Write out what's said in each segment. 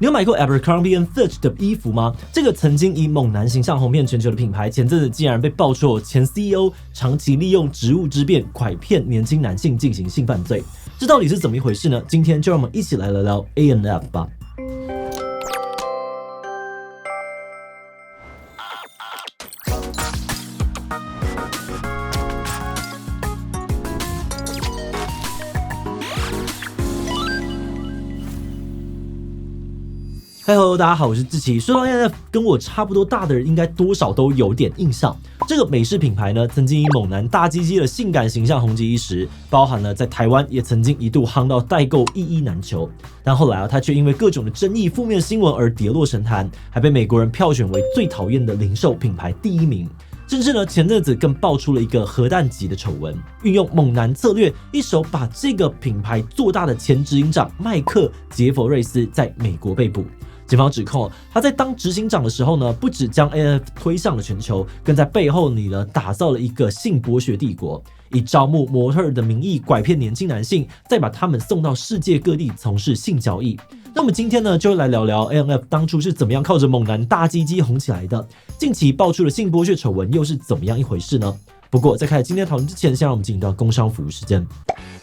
你有买过 Abercrombie Fitch 的衣服吗？这个曾经以猛男形象红遍全球的品牌，前阵子竟然被爆出前 CEO 长期利用职务之便拐骗年轻男性进行性犯罪，这到底是怎么一回事呢？今天就让我们一起来聊聊 A&F 吧。Hello， 大家好，我是志奇。说到 A&F， 跟我差不多大的人应该多少都有点印象。这个美式品牌呢，曾经以猛男大鸡鸡的性感形象红极一时，包含了在台湾也曾经一度夯到代购一衣难求。但后来它却因为各种的争议、负面新闻而跌落神坛，还被美国人票选为最讨厌的零售品牌第1名。甚至呢，前阵子更爆出了一个核弹级的丑闻，运用猛男策略，一手把这个品牌做大的前执行长麦克·杰佛瑞斯在美国被捕。警方指控他在当执行长的时候呢，不只将 A&F 推上了全球，更在背后打造了一个性剥削帝国，以招募模特的名义拐骗年轻男性，再把他们送到世界各地从事性交易。那我们今天呢，就来聊聊 A&F 当初是怎么样靠着猛男大鸡鸡红起来的，近期爆出的性剥削丑闻又是怎么样一回事呢？不过在开始今天讨论之前，先让我们进入到工商服务时间。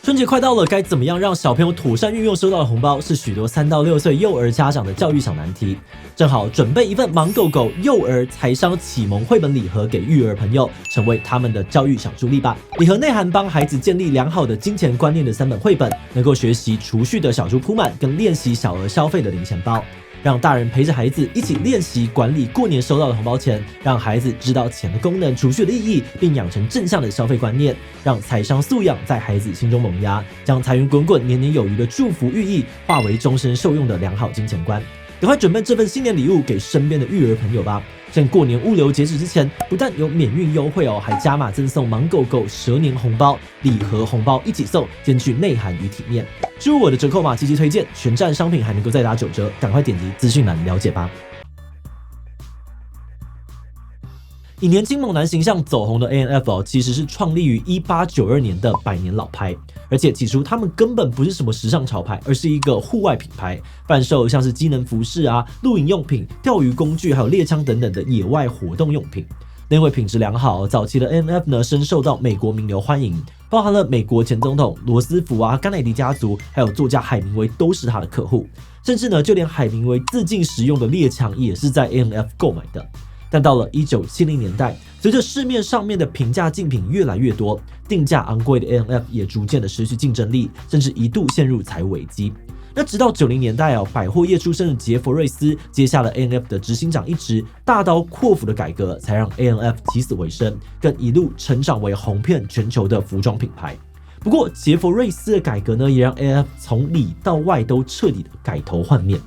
春节快到了，该怎么样让小朋友妥善运用收到的红包，是许多3到6岁幼儿家长的教育小难题。正好准备一份盲狗狗幼儿财商启蒙绘本礼盒给育儿朋友，成为他们的教育小助力吧。礼盒内涵帮孩子建立良好的金钱观念的3本绘本，能够学习储蓄的小猪铺满，跟练习小额消费的零钱包。让大人陪着孩子一起练习管理过年收到的红包钱，让孩子知道钱的功能、储蓄的意义，并养成正向的消费观念，让财商素养在孩子心中萌芽，将财源滚滚、年年有余的祝福寓意化为终身受用的良好金钱观。赶快准备这份新年礼物给身边的育儿朋友吧！趁过年物流截止之前，不但有免运优惠还加码赠送盲狗狗蛇年红包、礼盒红包一起送，兼具内涵与体面。输入我的折扣码积极推荐，全站商品还能够再打9折，赶快点击资讯栏了解吧。以年轻猛男形象走红的 A&F 其实是创立于1892年的百年老牌，而且起初他们根本不是什么时尚潮牌，而是一个户外品牌，贩售像是机能服饰露营用品、钓鱼工具还有猎枪等等的野外活动用品。因为品质良好，早期的 A&F 呢深受到美国名流欢迎，包含了美国前总统罗斯福甘乃迪家族，还有作家海明威都是他的客户，甚至呢就连海明威自尽时用的猎枪也是在 A&F 购买的。但到了1970年代，随着市面上面的平价竞品越来越多，定价昂贵的 A&F 也逐渐的失去竞争力，甚至一度陷入财务危机。那直到90年代百货业出身的杰佛瑞斯接下了 A&F 的执行长一职，大刀阔斧的改革，才让 A&F 起死回生，更一路成长为红遍全球的服装品牌。不过杰佛瑞斯的改革呢，也让 A&F 从里到外都彻底的改头换面。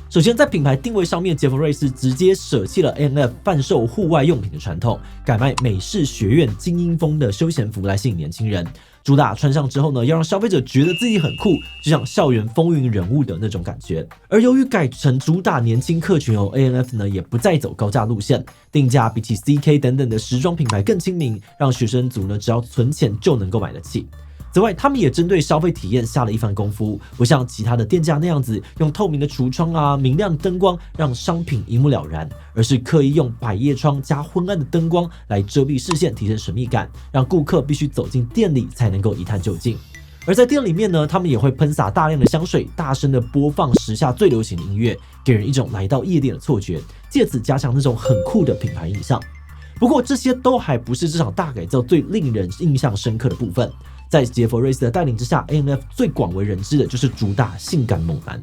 首先，在品牌定位上面，杰佛瑞斯直接舍弃了 A&F 贩售户外用品的传统，改卖美式学院精英风的休闲服来吸引年轻人。主打穿上之后呢，要让消费者觉得自己很酷，就像校园风云人物的那种感觉。而由于改成主打年轻客群，A&F 呢也不再走高价路线，定价比起 CK 等等的时装品牌更亲民，让学生族呢只要存钱就能够买得起。此外，他们也针对消费体验下了一番功夫，不像其他的店家那样子用透明的橱窗明亮灯光让商品一目了然，而是刻意用百叶窗加昏暗的灯光来遮蔽视线，提升神秘感，让顾客必须走进店里才能够一探究竟。而在店里面呢，他们也会喷洒大量的香水，大声的播放时下最流行的音乐，给人一种来到夜店的错觉，借此加强那种很酷的品牌印象。不过这些都还不是这场大改造最令人印象深刻的部分。在杰佛瑞斯的带领之下， A&F 最广为人知的就是主打性感猛男。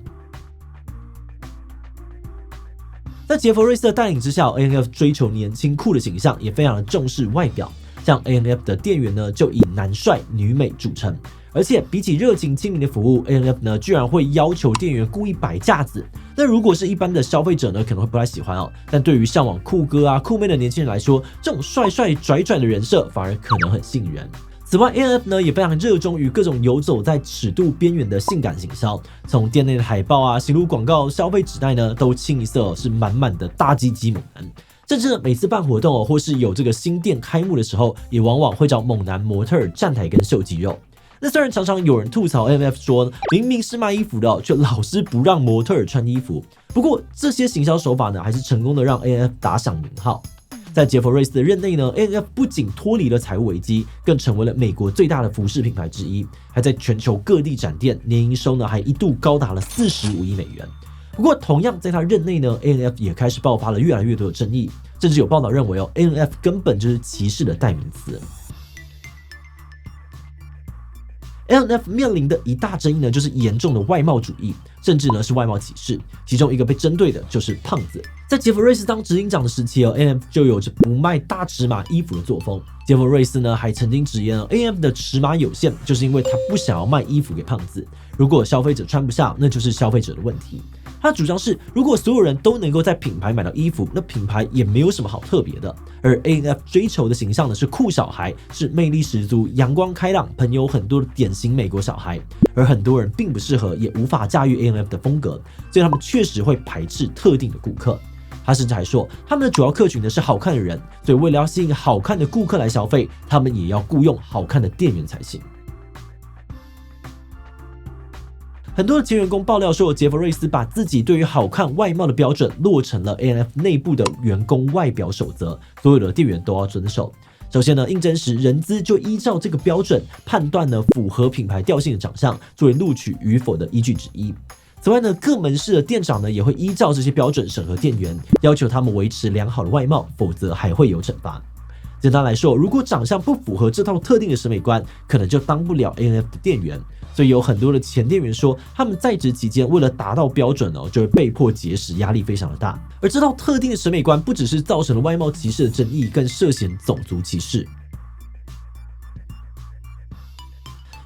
在杰佛瑞斯的带领之下， A&F 追求年轻酷的形象，也非常的重视外表。像 A&F 的店员呢，就以男帅女美著称。而且比起热情亲民的服务， A&F 呢居然会要求店员故意摆架子。那如果是一般的消费者呢，可能会不太喜欢但对于向往酷哥酷妹的年轻人来说，这种帅帅拽拽的人设反而可能很吸引人。此外 ，A&F 呢也非常热衷于各种游走在尺度边缘的性感行销，从店内的海报行路广告、消费纸袋呢，都清一色是满满的大鸡鸡猛男。甚至每次办活动或是有这个新店开幕的时候，也往往会找猛男模特站台跟秀肌肉。那虽然常常有人吐槽 AMF 说明明是卖衣服的，却老是不让模特儿穿衣服，不过这些行销手法呢，还是成功的让 AMF 打响名号。在杰佛瑞斯的任内呢 ，AMF 不仅脱离了财务危机，更成为了美国最大的服饰品牌之一，还在全球各地展店，年营收呢还一度高达了45亿美元。不过，同样在他任内呢 ，AMF 也开始爆发了越来越多的争议，甚至有报道认为AMF 根本就是歧视的代名词。AMF 面临的一大争议呢，就是严重的外貌主义，甚至呢是外貌歧视。其中一个被针对的就是胖子。在杰佛瑞斯当执行长的时期，AMF 就有着不卖大尺码衣服的作风。杰佛瑞斯呢还曾经直言，AMF 的尺码有限，就是因为他不想要卖衣服给胖子。如果消费者穿不下，那就是消费者的问题。他的主张是，如果所有人都能够在品牌买到衣服，那品牌也没有什么好特别的。而 AMF 追求的形象呢是酷小孩，是魅力十足、阳光开朗、朋友很多的典型美国小孩。而很多人并不适合，也无法驾驭 AMF 的风格，所以他们确实会排斥特定的顾客。他甚至还说，他们的主要客群呢是好看的人，所以为了要吸引好看的顾客来消费，他们也要雇佣好看的店员才行。很多的前员工爆料说，杰佛瑞斯把自己对于好看外貌的标准落成了 AMF 内部的员工外表守则，所有的店员都要遵守。首先呢，应征时人资就依照这个标准判断呢符合品牌调性的长相，作为录取与否的依据之一。此外呢，各门市的店长呢也会依照这些标准审核店员，要求他们维持良好的外貌，否则还会有惩罚。简单来说，如果长相不符合这套特定的审美观，可能就当不了 AMF 的店员。所以有很多的前店员说，他们在职期间为了达到标准就会被迫节食，压力非常的大。而这套特定的审美观不只是造成了外貌歧视的争议，更涉嫌种族歧视。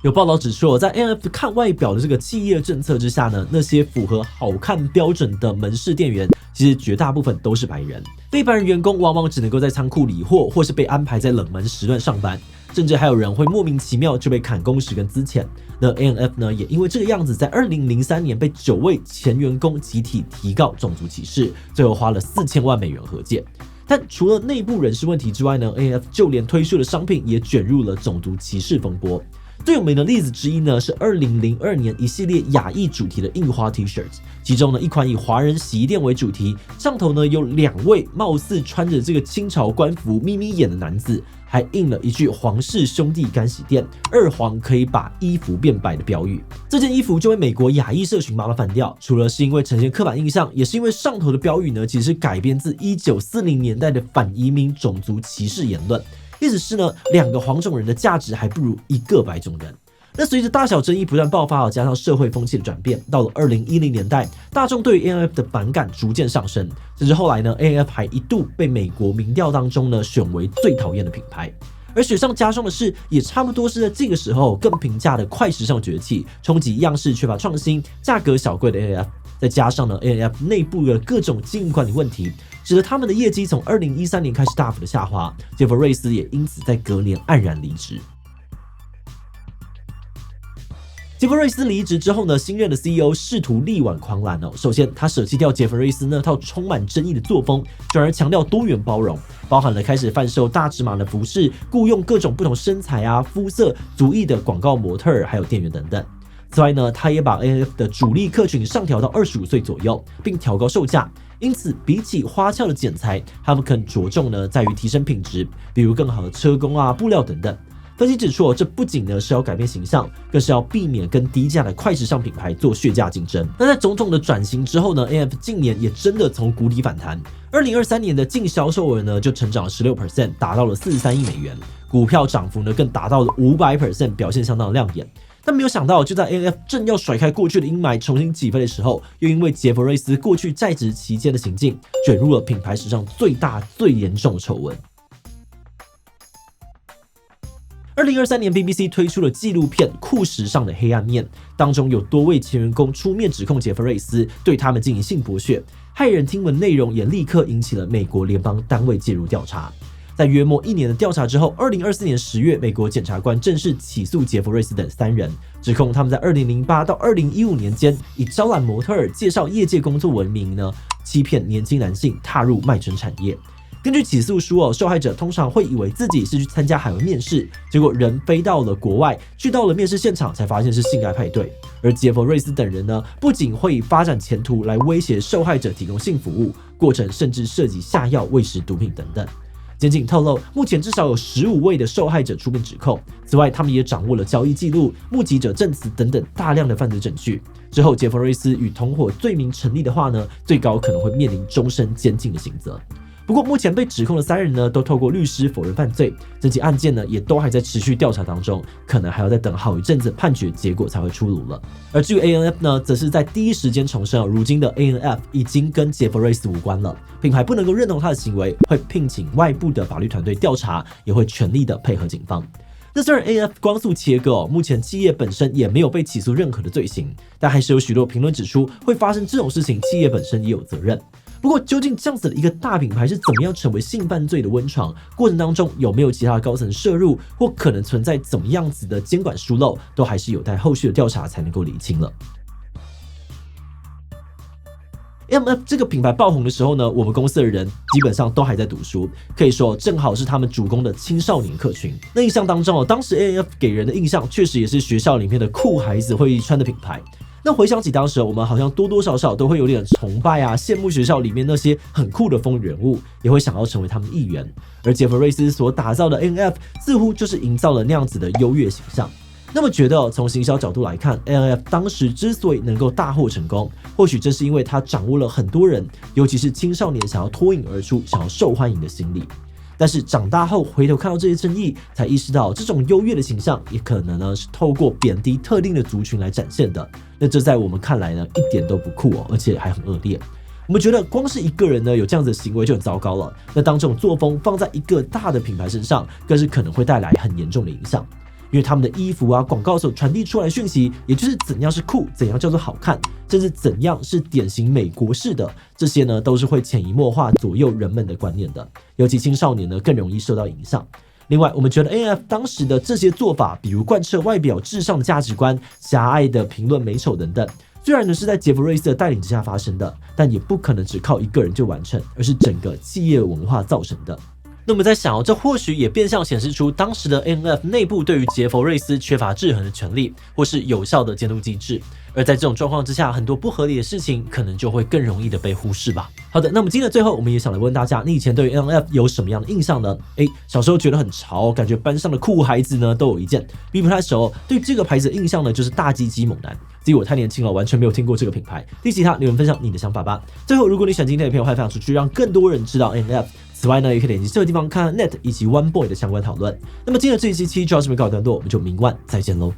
有报道指出，在 AMF 看外表的这个企业政策之下呢，那些符合好看标准的门市店员，其实绝大部分都是白人。非白人员工往往只能够在仓库理货，或是被安排在冷门时段上班，甚至还有人会莫名其妙就被砍工时跟资遣。那 AMF 呢，也因为这个样子，在2003年被9位前员工集体提告种族歧视，最后花了4000万美元和解。但除了内部人事问题之外呢 ，AMF 就连推出的商品也卷入了种族歧视风波。最有名的例子之一呢，是2002年一系列亚裔主题的印花 T-shirt， 其中呢一款以华人洗衣店为主题，上头呢有2位貌似穿着这个清朝官服眯眯眼的男子，还印了一句皇室兄弟干洗店，2皇可以把衣服变白的标语。这件衣服就为美国亚裔社群骂了反调，除了是因为呈现刻板印象，也是因为上头的标语呢，其实是改编自1940年代的反移民种族歧视言论。意思是呢，2个黄种人的价值还不如1个白种人。那随着大小争议不断爆发，加上社会风气的转变，到了2010年代，大众对于 AMF 的反感逐渐上升，甚至后来呢 ，AMF 还一度被美国民调当中呢选为最讨厌的品牌。而雪上加霜的是，也差不多是在这个时候，更平价的快时尚崛起，冲击样式缺乏创新、价格小贵的 AMF。再加上呢 ，AMF 内部的各种经营管理问题，使得他们的业绩从2013年开始大幅的下滑。杰佛瑞斯也因此在隔年黯然离职。杰佛瑞斯离职之后呢，新任的 CEO 试图力挽狂澜首先，他舍弃掉杰佛瑞斯那套充满争议的作风，转而强调多元包容，包含了开始贩售大尺码的服饰，雇佣各种不同身材肤色、族裔的广告模特还有店员等等。此外呢，他也把 AMF 的主力客群上调到25岁左右，并调高售价。因此，比起花俏的剪裁，他们更着重呢在于提升品质，比如更好的车工布料等等。分析指出，这不仅呢是要改变形象，更是要避免跟低价的快时尚品牌做削价竞争。那在种种的转型之后呢 ，AMF 近年也真的从谷底反弹。2023年的净销售额呢就成长了16%，达到了43亿美元，股票涨幅呢更达到了500%，表现相当的亮眼。但没有想到，就在 AMF 正要甩开过去的阴霾，重新起飞的时候，又因为杰佛瑞斯过去在职期间的行径，卷入了品牌史上最大、最严重的丑闻。2023年 BBC 推出了纪录片《酷时尚的黑暗面》，当中有多位前员工出面指控杰佛瑞斯对他们进行性剥削，骇人听闻内容也立刻引起了美国联邦单位介入调查。在约莫1年的调查之后，2024年10月，美国检察官正式起诉杰佛瑞斯等3人，指控他们在2008到2015年间，以招揽模特儿、介绍业界工作为名欺骗年轻男性踏入卖春产业。根据起诉书受害者通常会以为自己是去参加海外面试，结果人飞到了国外，去到了面试现场才发现是性爱派对。而杰佛瑞斯等人呢，不仅会以发展前途来威胁受害者提供性服务，过程甚至涉及下药、喂食毒品等等。检警透露，目前至少有15位的受害者出面指控。此外，他们也掌握了交易记录、目击者证词等等大量的犯罪证据。之后，杰佛瑞斯与同伙罪名成立的话呢，最高可能会面临终身监禁的刑责。不过，目前被指控的3人呢，都透过律师否认犯罪，整起案件呢也都还在持续调查当中，可能还要再等好一阵子判决结果才会出炉了。而至于 ANF 呢，则是在第一时间重申如今的 ANF 已经跟杰佛瑞斯无关了，品牌不能够认同他的行为，会聘请外部的法律团队调查，也会全力的配合警方。那虽然 ANF 光速切割目前企业本身也没有被起诉任何的罪行，但还是有许多评论指出，会发生这种事情，企业本身也有责任。不过，究竟这样子的一个大品牌是怎么样成为性犯罪的温床？过程当中有没有其他的高层涉入，或可能存在怎么样子的监管疏漏，都还是有待后续的调查才能够理清了。AMF 这个品牌爆红的时候呢，我们公司的人基本上都还在读书，可以说正好是他们主攻的青少年客群。那印象当中当时 AMF 给人的印象确实也是学校里面的酷孩子会穿的品牌。那回想起当时，我们好像多多少少都会有点崇拜羡慕学校里面那些很酷的风云人物，也会想要成为他们一员。而杰佛瑞斯所打造的 ANF 似乎就是营造了那样子的优越形象。那么觉得从行销角度来看 ，ANF 当时之所以能够大获成功，或许正是因为它掌握了很多人，尤其是青少年想要脱颖而出、想要受欢迎的心理。但是长大后回头看到这些争议，才意识到这种优越的形象也可能呢是透过贬低特定的族群来展现的。那这在我们看来呢一点都不酷而且还很恶劣。我们觉得光是一个人呢有这样子的行为就很糟糕了。那当这种作风放在一个大的品牌身上，更是可能会带来很严重的影响。因为他们的衣服广告所传递出来的讯息，也就是怎样是酷，怎样叫做好看，甚至怎样是典型美国式的，这些呢都是会潜移默化左右人们的观念的，尤其青少年呢更容易受到影响。另外，我们觉得 ANF 当时的这些做法，比如贯彻外表至上的价值观、狭隘的评论美丑等等，虽然呢是在杰佛瑞斯的带领之下发生的，但也不可能只靠一个人就完成，而是整个企业文化造成的。那我们在想这或许也变相显示出当时的 ANF 内部对于杰佛瑞斯缺乏制衡的权利，或是有效的监督机制。而在这种状况之下，很多不合理的事情可能就会更容易的被忽视吧。好的，那么今天的最后，我们也想来问大家，你以前对于 ANF 有什么样的印象呢？小时候觉得很潮，感觉班上的酷孩子呢都有一件。比不太熟，对这个牌子的印象呢就是大鸡鸡猛男。至于我太年轻了，完全没有听过这个品牌。对其他留言分享你的想法吧。最后，如果你喜欢今天的影片，欢迎分享出去，让更多人知道 ANF。此外呢，也可以点击这个地方看看 Net 以及 One Boy 的相关讨论。那么今天的这一期就到这边告一段落，我们就明晚再见喽。